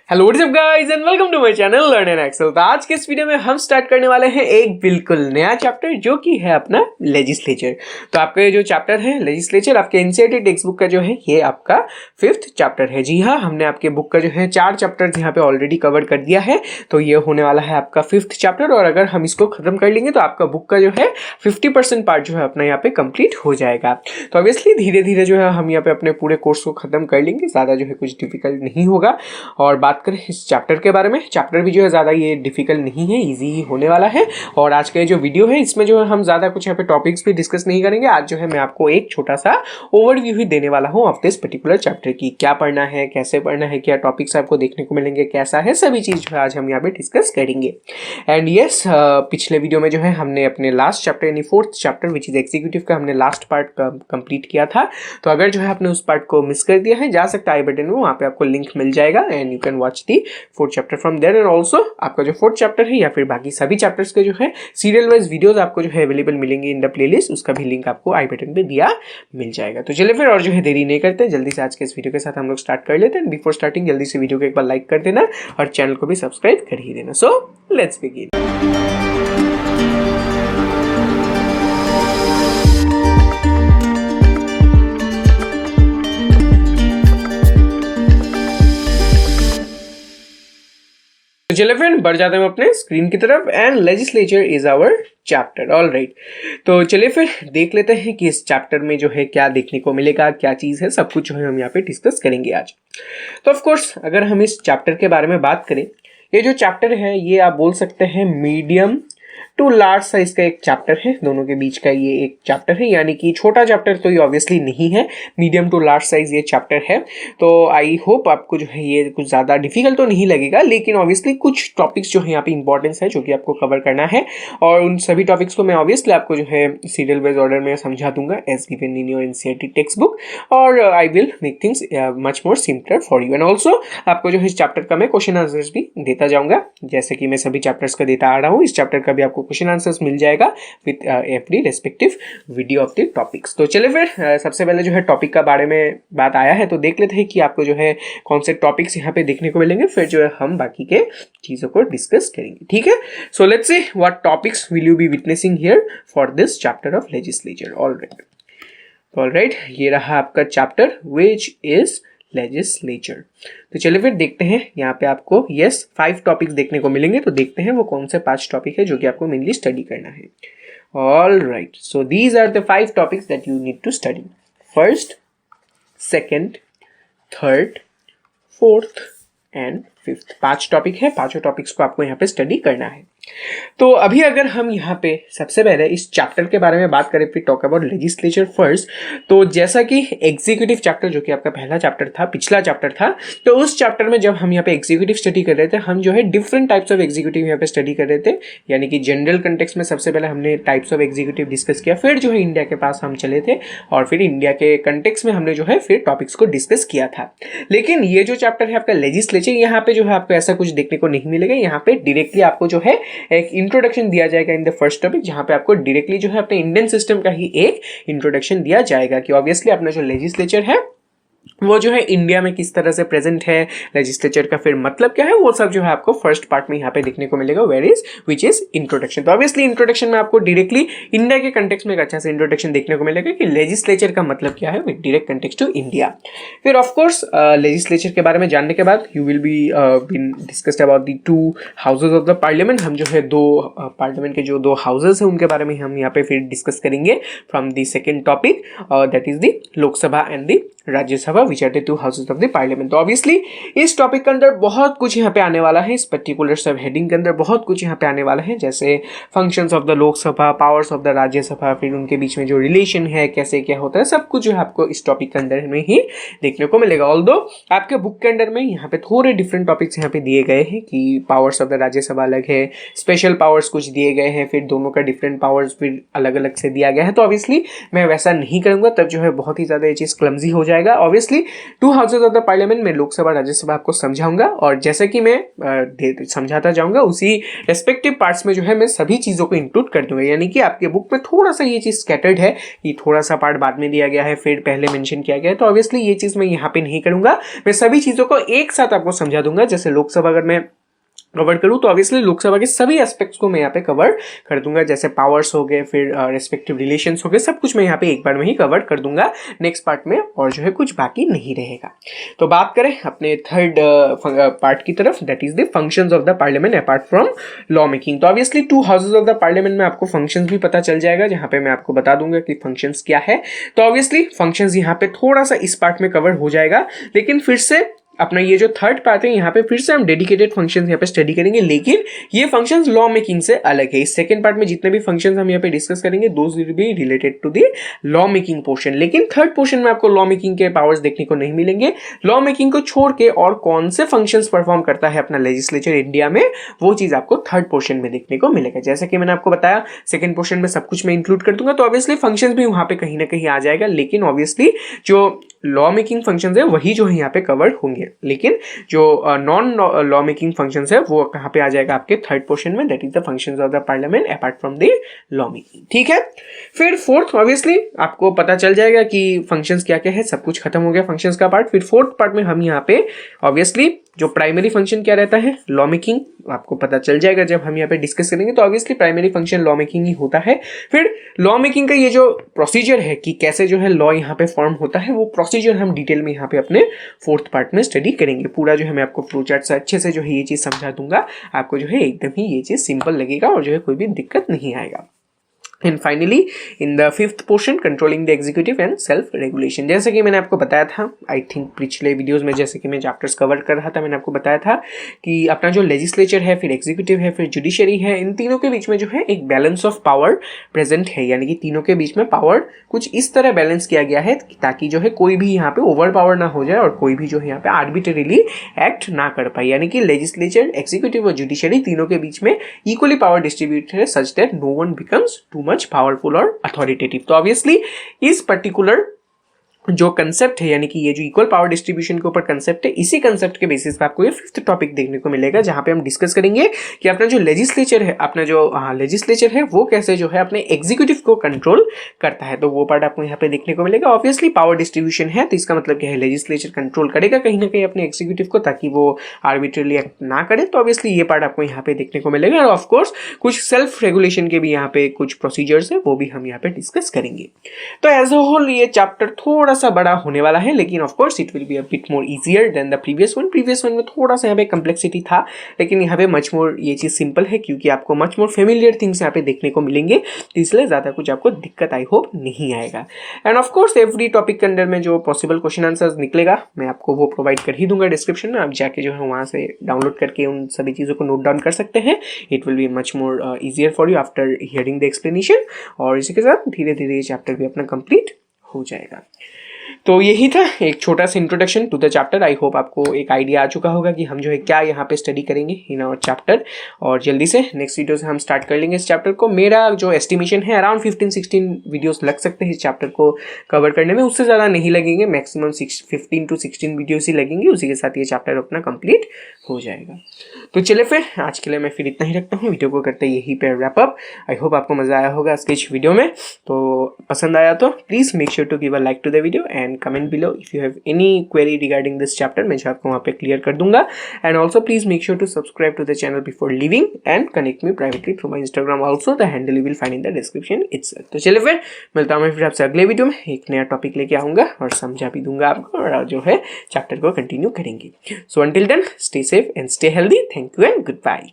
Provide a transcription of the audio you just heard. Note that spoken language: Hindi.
Hello what's up guys and welcome to my channel learn and excel. तो आज के इस वीडियो में हम स्टार्ट करने वाले हैं एक बिल्कुल नया चैप्टर जो कि है अपना लेजिस्लेचर। तो आपका ये जो चैप्टर है लेजिस्लेचर आपके एनसीईआरटी टेक्स्ट बुक का जो है ये आपका 5th चैप्टर है। जी हाँ, हमने आपके बुक का जो है 4 चैप्टर यहाँ पे ऑलरेडी कवर कर दिया है। तो ये होने वाला है आपका 5th चैप्टर और अगर हम इसको खत्म कर लेंगे तो आपका बुक का जो है 50% पार्ट जो है अपना यहाँ पे कंप्लीट हो जाएगा। तो ऑब्वियसली धीरे धीरे जो है हम यहाँ पे अपने पूरे कोर्स को खत्म कर लेंगे, ज़्यादा जो है कुछ डिफिकल्ट नहीं होगा। और बात करें इस चैप्टर के बारे में, चैप्टर भी जो है ज़्यादा ये डिफिकल्ट नहीं है, इजी ही होने वाला है। और आज का जो वीडियो है इसमें जो है हम ज़्यादा कुछ यहाँ पे टॉपिक्स भी डिस्कस नहीं करेंगे। आज जो है मैं आपको एक छोटा सा ओवरव्यू ही देने वाला हूँ ऑफ दिस पर्टिकुलर चैप्टर की, क्या पढ़ना है, कैसे पढ़ना है, क्या टॉपिक्स आपको देखने को मिलेंगे, कैसा है, सभी चीज़ जो है आज हम यहाँ पे डिस्कस करेंगे। एंड यस, पिछले वीडियो में जो है हमने अपने लास्ट चैप्टर यानी 4th chapter which is executive का हमने लास्ट पार्ट कंप्लीट किया था। तो अगर जो है आपने उस पार्ट को मिस कर दिया है, जा सकता है आई बटन में, वहाँ पे आपको लिंक मिल जाएगा and you can watch the 4th chapter from there. And also आपका जो 4th चैप्टर है या फिर बाकी सभी चैप्टर्स के जो है सीरियल वाइज वीडियोस आपको जो है अवेलेबल मिलेंगे इन द प्लेलिस्ट, उसका भी लिंक आपको आई बटन पे दिया मिल जाएगा। तो चलिए फिर और जो है देरी नहीं करते, जल्दी से आज के इस वीडियो के साथ हम लोग स्टार्ट कर लेते हैं। बिफोर स्टार्टिंग जल्दी से वीडियो को एक बार लाइक कर देना और चैनल को भी सब्सक्राइब कर ही देना। So let's begin. चलिए फ्रेंड बढ़ जाते हैं अपने स्क्रीन की तरफ and legislature is our chapter. All right, तो चलिए फिर देख लेते हैं कि इस चैप्टर में जो है क्या देखने को मिलेगा, क्या चीज़ है, सब कुछ जो है हम यहाँ पे डिस्कस करेंगे आज। तो ऑफ कोर्स अगर हम इस चैप्टर के बारे में बात करें, ये जो चैप्टर है ये आप बोल सकते हैं मीडियम टू लार्ज साइज का एक चैप्टर है, दोनों के बीच का ये एक चैप्टर है, यानी कि छोटा चैप्टर तो ये ऑब्वियसली नहीं है, मीडियम टू लार्ज साइज ये चैप्टर है। तो आई होप आपको जो है ये कुछ ज़्यादा डिफिकल्ट तो नहीं लगेगा, लेकिन ऑब्वियसली कुछ टॉपिक्स जो है यहाँ पे इंपॉर्टेंस है जो कि आपको कवर करना है और उन सभी टॉपिक्स को मैं ऑब्वियसली आपको जो है सीरियल वाइज ऑर्डर में समझा दूंगा as given in your NCERT text book, और I will make things much more simpler for you. And also आपको जो है इस चैप्टर का मैं क्वेश्चन आंसर्स भी देता जाऊंगा, जैसे कि मैं सभी चैप्टर्स का देता आ रहा हूँ। इस चैप्टर का भी आपको क्वेश्चन आंसर्स मिल जाएगा with every respective video of the topics. तो चलिए फिर सबसे पहले जो है टॉपिक का बारे में बात आया है तो देख लेते हैं कि आपको जो है कौन से टॉपिक्स यहाँ पे देखने को मिलेंगे, फिर जो है हम बाकी के चीज़ों को डिस्कस करेंगे। ठीक है, so let's see what topics will you be witnessing here for this chapter of legislature. All right, ये रहा आपका चैप्टर विच इज लेजिस्लेचर। तो चलिए फिर देखते हैं, यहाँ पे आपको 5 टॉपिक्स देखने को मिलेंगे। तो देखते हैं वो कौन से 5 टॉपिक है जो कि आपको मेनली स्टडी करना है। All right, so these are the 5 topics that you need to study. First, second, third, fourth and 5th 5 topic है, पांचों टॉपिक्स को आपको यहाँ पे स्टडी करना है। तो अभी अगर हम यहाँ पे सबसे पहले इस चैप्टर के बारे में बात करें, फिर टॉक अबाउट लेजिस्लेचर फर्स्ट। तो जैसा कि एग्जीक्यूटिव चैप्टर जो कि आपका पहला चैप्टर था, पिछला चैप्टर था, तो उस चैप्टर में जब हम यहाँ पे एग्जीक्यूटिव स्टडी कर रहे थे, हम जो है डिफरेंट टाइप्स ऑफ एग्जीक्यूटिव यहाँ पे स्टडी कर रहे थे। यानी कि जनरल कंटेक्स्ट में सबसे पहले हमने टाइप्स ऑफ एग्जीक्यूटिव डिस्कस किया, फिर जो है इंडिया के पास हम चले थे और फिर इंडिया के कंटेक्स्ट में हमने जो है फिर टॉपिक्स को डिस्कस किया था। लेकिन ये जो चैप्टर है आपका लेजिस्लेचर, यहाँ पे जो है आपको ऐसा कुछ देखने को नहीं मिलेगा। यहाँ पे डायरेक्टली आपको जो है एक इंट्रोडक्शन दिया जाएगा इन द फर्स्ट टॉपिक, जहां पे आपको डायरेक्टली जो है अपने इंडियन सिस्टम का ही एक इंट्रोडक्शन दिया जाएगा कि ऑब्वियसली अपना जो लेजिस्लेचर है वो जो है इंडिया में किस तरह से प्रेजेंट है, लेजिस्लेचर का फिर मतलब क्या है, वो सब जो है आपको फर्स्ट पार्ट में यहाँ पे देखने को मिलेगा, विच इज इंट्रोडक्शन। तो ऑब्वियसली इंट्रोडक्शन में आपको डायरेक्टली इंडिया के कंटेक्स्ट में एक अच्छा सा इंट्रोडक्शन देखने को मिलेगा कि लेजिस्लेचर का मतलब क्या है with direct context to India. फिर ऑफकोर्स लेजिस्लेचर के बारे में जानने के बाद you will be been discussed about the 2 houses of the parliament. हम जो है 2 पार्लियामेंट के जो 2 हाउसेज हैं उनके बारे में हम यहाँ पे फिर डिस्कस करेंगे from the second topic, that is the Lok Sabha and the Rajya Sabha, which are the 2 houses of the parliament. तो ऑब्वियसली इस टॉपिक के अंदर बहुत कुछ यहाँ पे आने वाला है, इस पर्टिकुलर सब हेडिंग के अंदर बहुत कुछ यहाँ पे आने वाला है, जैसे functions of the Lok Sabha, powers of the Rajya Sabha, फिर उनके बीच में जो रिलेशन है, कैसे क्या होता है, सब कुछ जो है आपको इस टॉपिक के अंदर में ही देखने को मिलेगा। ऑल्दो आपके बुक के अंदर में यहाँ पे थोड़े डिफरेंट टॉपिक्स यहाँ पे दिए गए हैं कि पावर्स ऑफ द राज्यसभा अलग है, स्पेशल पावर्स कुछ दिए गए हैं, फिर दोनों का डिफरेंट पावर्स फिर अलग अलग से दिया गया है। तो ऑब्वियसली मैं वैसा नहीं करूँगा, तब जो है बहुत ही ज़्यादा ये चीज़ क्लमजी हो जाएगा। Obviously 2 houses of the parliament में लोकसभा राज्यसभा आपको समझाऊंगा और जैसे कि मैं समझाता जाऊंगा उसी रेस्पेक्टिव पार्ट्स में जो है मैं सभी चीज़ों को इंक्लूड कर दूंगा। यानी कि आपके बुक में थोड़ा सा ये चीज़ स्कैटर्ड है कि थोड़ा सा पार्ट बाद में दिया गया है फिर पहले मेंशन किया गया है, तो ऑब्वियसली ये चीज़ मैं यहाँ पे नहीं करूंगा। मैं सभी चीज़ों को एक साथ आपको समझा दूंगा। जैसे लोकसभा अगर मैं कवर करूँ तो ऑब्वियसली लोकसभा के सभी एस्पेक्ट्स को मैं यहाँ पे कवर कर दूंगा, जैसे पावर्स हो गए, फिर रेस्पेक्टिव रिलेशंस हो गए, सब कुछ मैं यहाँ पे एक बार में ही कवर कर दूंगा नेक्स्ट पार्ट में, और जो है कुछ बाकी नहीं रहेगा। तो बात करें अपने थर्ड पार्ट की तरफ, that is the functions of the parliament apart from law making. तो obviously 2 houses of the parliament में आपको फंक्शंस भी पता चल जाएगा, जहाँ पे मैं आपको बता दूंगा कि फंक्शंस क्या है। तो ऑब्वियसली फंक्शंस यहाँ पे थोड़ा सा इस पार्ट में कवर हो जाएगा, लेकिन फिर से अपना ये जो थर्ड पार्ट है यहाँ पे फिर से हम डेडिकेटेड फंक्शंस यहाँ पे स्टडी करेंगे, लेकिन ये फंक्शंस लॉ मेकिंग से अलग है। इस सेकंड पार्ट में जितने भी फंक्शंस हम यहाँ पे डिस्कस करेंगे those will be related to the law making portion, लेकिन थर्ड पोर्शन में आपको लॉ मेकिंग के पावर्स देखने को नहीं मिलेंगे। लॉ मेकिंग को छोड़ के और कौन से फंक्शंस परफॉर्म करता है अपना लेजिस्लेचर इंडिया में, वो चीज आपको थर्ड पोर्शन में देखने को मिलेगा। जैसे कि मैंने आपको बताया सेकंड पोर्शन में सब कुछ मैं इंक्लूड कर दूंगा, तो ऑब्वियसली फंक्शंस भी वहां पे कहीं ना कहीं आ जाएगा, लेकिन ऑब्वियसली जो लॉ मेकिंग फंक्शंस है वही जो है यहाँ पे कवर होंगे, लेकिन जो नॉन लॉ मेकिंग फंक्शंस है वो कहाँ पे आ जाएगा आपके थर्ड पोर्शन में, that is the functions of the parliament apart from the law making. ठीक है, फिर फोर्थ ऑब्वियसली आपको पता चल जाएगा कि फंक्शंस क्या क्या है, सब कुछ खत्म हो गया फंक्शंस का पार्ट। फिर फोर्थ पार्ट में हम यहाँ पे ऑब्वियसली जो प्राइमरी फंक्शन क्या रहता है, लॉ मेकिंग, आपको पता चल जाएगा जब हम यहाँ पे डिस्कस करेंगे। तो obviously primary function law making ही होता है। फिर लॉ मेकिंग का ये जो प्रोसीजर है कि कैसे जो है लॉ यहाँ पे फॉर्म होता है, वो प्रोसीजर हम डिटेल में यहाँ पे अपने फोर्थ पार्ट में स्टडी करेंगे। पूरा जो है मैं आपको फ्लो चार्ट से अच्छे से जो है ये चीज समझा दूंगा, आपको जो है एकदम ही ये चीज सिंपल लगेगा और जो है कोई भी दिक्कत नहीं आएगा। And finally in the fifth portion controlling the executive and self regulation, जैसे कि मैंने आपको बताया था आई थिंक पिछले वीडियोस में, जैसे कि मैं चैप्टर्स कवर कर रहा था, मैंने आपको बताया था कि अपना जो लेजिस्लेचर है, फिर एग्जीक्यूटिव है, फिर जुडिशरी है, इन तीनों के बीच में जो है एक बैलेंस ऑफ पावर प्रेजेंट है। यानी कि तीनों के बीच में पावर कुछ इस तरह बैलेंस किया गया है ताकि जो है कोई भी यहाँ पे ओवर पावर ना हो जाए और कोई भी जो है यहाँ पे आर्बिट्रेरीली एक्ट ना कर पाए। यानी कि लेजिस्लेचर, एग्जीक्यूटिव और जुडिशरी तीनों के बीच में इक्वली पावर डिस्ट्रीब्यूटेड है such that no one becomes too much powerful और अथॉरिटेटिव। तो ऑब्वियसली इस पर्टिकुलर जो कंसेप्ट है, यानी कि ये जो इक्वल पावर डिस्ट्रीब्यूशन के ऊपर कंसेप्ट है, इसी कंसेप्ट के बेसिस पे आपको ये फिफ्थ टॉपिक देखने को मिलेगा, जहां पे हम डिस्कस करेंगे कि अपना जो लेजिस्लेचर है, अपना जो लेजिस्लेचर है वो कैसे जो है अपने एग्जीक्यूटिव को कंट्रोल करता है। तो वो पार्ट आपको यहाँ पे देखने को मिलेगा। ऑब्वियसली पावर डिस्ट्रीब्यूशन है तो इसका मतलब क्या है, लेजिस्लेचर कंट्रोल करेगा कहीं ना कहीं अपने एग्जीक्यूटिव को ताकि वो आर्बिट्रेरली एक्ट ना करे। तो ऑब्वियसली ये पार्ट आपको यहाँ पे देखने को मिलेगा और ऑफकोर्स कुछ सेल्फ रेगुलेशन के भी यहाँ पे कुछ प्रोसीजर्स है वो भी हम यहाँ पे डिस्कस करेंगे। तो एज अ होल ये चैप्टर थोड़ा सा बड़ा होने वाला है, लेकिन of course it will be a bit more easier than the previous one में थोड़ा सा यहाँ पे कम्प्लेक्सिटी था, लेकिन यहाँ पे मच मोर ये चीज सिंपल है क्योंकि आपको मच मोर फेमिलियर थिंग्स यहाँ पे देखने को मिलेंगे, तो इसलिए ज्यादा कुछ आपको दिक्कत आई होप नहीं आएगा। End of course every topic के अंदर में जो पॉसिबल क्वेश्चन आंसर्स निकलेगा मैं आपको वो प्रोवाइड कर ही दूंगा डिस्क्रिप्शन में, आप जाके जो है वहाँ से डाउनलोड करके उन सभी चीज़ों को नोट डाउन कर सकते हैं। It will be much more easier for you after hearing the explanation, और इसी के साथ धीरे धीरे ये चैप्टर भी अपना कंप्लीट हो जाएगा। तो यही था एक छोटा सा introduction to the chapter. I hope आपको एक आइडिया आ चुका होगा कि हम जो है क्या यहाँ पे स्टडी करेंगे इन आवर चैप्टर, और जल्दी से नेक्स्ट वीडियो से हम स्टार्ट कर लेंगे इस चैप्टर को। मेरा जो एस्टिमेशन है अराउंड 15-16 वीडियोस लग सकते हैं इस चैप्टर को कवर करने में, उससे ज़्यादा नहीं लगेंगे, मैक्सिमम 15 to 16 वीडियोस ही लगेंगे, उसी के साथ ये चैप्टर अपना कंप्लीट हो जाएगा। तो चले फिर आज के लिए मैं फिर इतना ही रखता हूँ, वीडियो को करते यही पे रैप अप। आई होप आपको मज़ा आया होगा आज के इस वीडियो में, तो पसंद आया तो please make sure to give a like to the video and comment below if you have any query regarding this chapter, मैं जो आपको वहाँ पे क्लियर कर दूंगा। and also please make sure to subscribe to the channel before leaving and connect me privately through my Instagram also, the handle you will find in the description itself। तो चलिए फिर मिलता हूँ मैं फिर आपसे अगले वीडियो में, एक नया टॉपिक लेके आऊँगा और समझा भी दूंगा आपको, और जो है चैप्टर को कंटिन्यू करेंगे। so until then stay safe and stay healthy, thank you and goodbye।